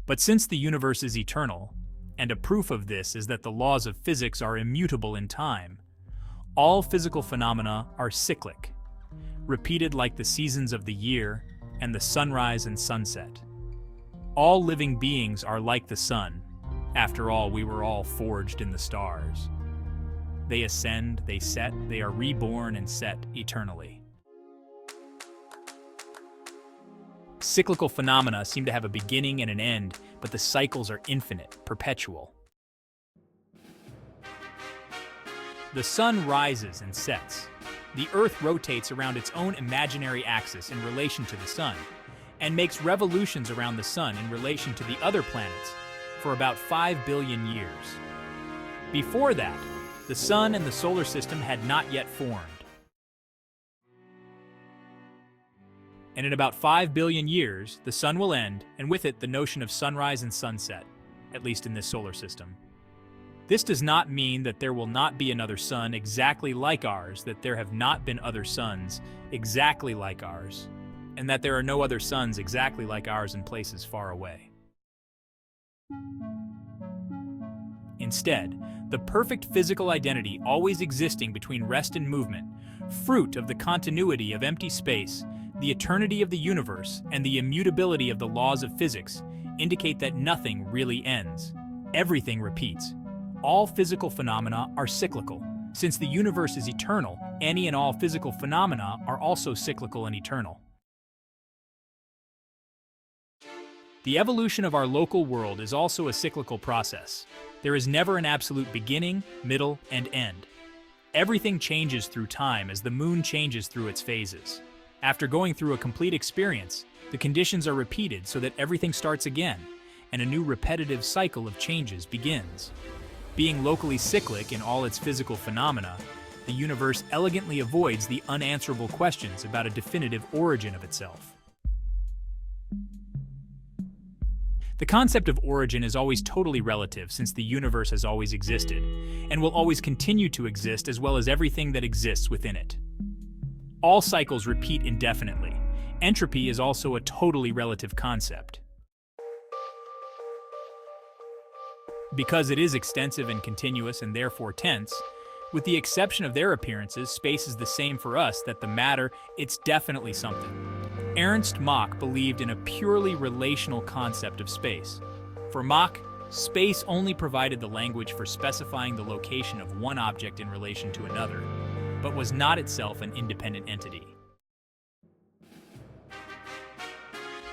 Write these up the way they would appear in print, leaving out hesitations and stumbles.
But since the universe is eternal, and a proof of this is that the laws of physics are immutable in time, all physical phenomena are cyclic, repeated like the seasons of the year and the sunrise and sunset. All living beings are like the sun. After all, we were all forged in the stars. They ascend, they set, they are reborn and set eternally. Cyclical phenomena seem to have a beginning and an end, but the cycles are infinite, perpetual. The sun rises and sets. The Earth rotates around its own imaginary axis in relation to the sun, and makes revolutions around the sun in relation to the other planets for about 5 billion years. Before that, the sun and the solar system had not yet formed. And in about 5 billion years, the sun will end, and with it the notion of sunrise and sunset, at least in this solar system. This does not mean that there will not be another sun exactly like ours, that there have not been other suns exactly like ours, and that there are no other suns exactly like ours in places far away. Instead, the perfect physical identity always existing between rest and movement, fruit of the continuity of empty space, the eternity of the universe, and the immutability of the laws of physics, indicate that nothing really ends. Everything repeats. All physical phenomena are cyclical. Since the universe is eternal, any and all physical phenomena are also cyclical and eternal. The evolution of our local world is also a cyclical process. There is never an absolute beginning, middle, and end. Everything changes through time as the moon changes through its phases. After going through a complete experience, the conditions are repeated so that everything starts again, and a new repetitive cycle of changes begins. Being locally cyclic in all its physical phenomena, the universe elegantly avoids the unanswerable questions about a definitive origin of itself. The concept of origin is always totally relative since the universe has always existed, and will always continue to exist as well as everything that exists within it. All cycles repeat indefinitely. Entropy is also a totally relative concept. Because it is extensive and continuous and therefore tense, with the exception of their appearances, space is the same for us that the matter, it's definitely something. Ernst Mach believed in a purely relational concept of space. For Mach, space only provided the language for specifying the location of one object in relation to another, but was not itself an independent entity.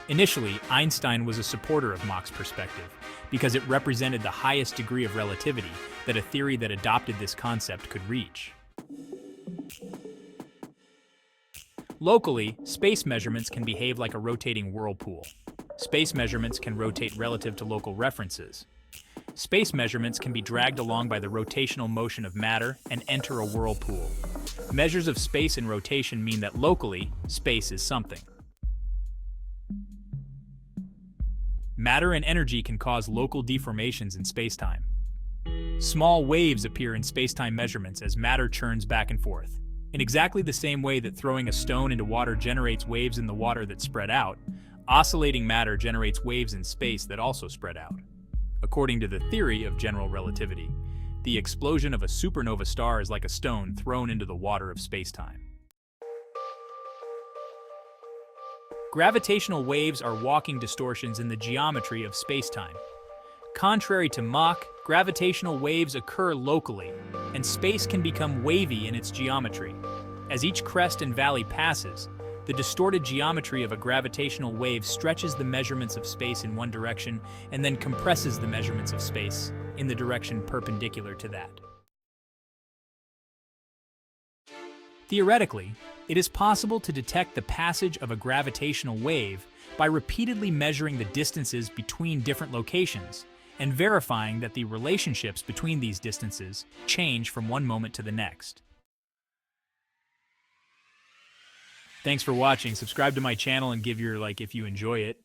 Initially, Einstein was a supporter of Mach's perspective because it represented the highest degree of relativity that a theory that adopted this concept could reach. Locally, space measurements can behave like a rotating whirlpool. Space measurements can rotate relative to local references. Space measurements can be dragged along by the rotational motion of matter and enter a whirlpool. Measures of space and rotation mean that locally, space is something. Matter and energy can cause local deformations in spacetime. Small waves appear in spacetime measurements as matter churns back and forth. In exactly the same way that throwing a stone into water generates waves in the water that spread out, oscillating matter generates waves in space that also spread out. According to the theory of general relativity, the explosion of a supernova star is like a stone thrown into the water of spacetime. Gravitational waves are walking distortions in the geometry of spacetime. Contrary to Mach, gravitational waves occur locally, and space can become wavy in its geometry. As each crest and valley passes, the distorted geometry of a gravitational wave stretches the measurements of space in one direction and then compresses the measurements of space in the direction perpendicular to that. Theoretically, it is possible to detect the passage of a gravitational wave by repeatedly measuring the distances between different locations and verifying that the relationships between these distances change from one moment to the next. Thanks for watching. Subscribe to my channel and give your like if you enjoy it.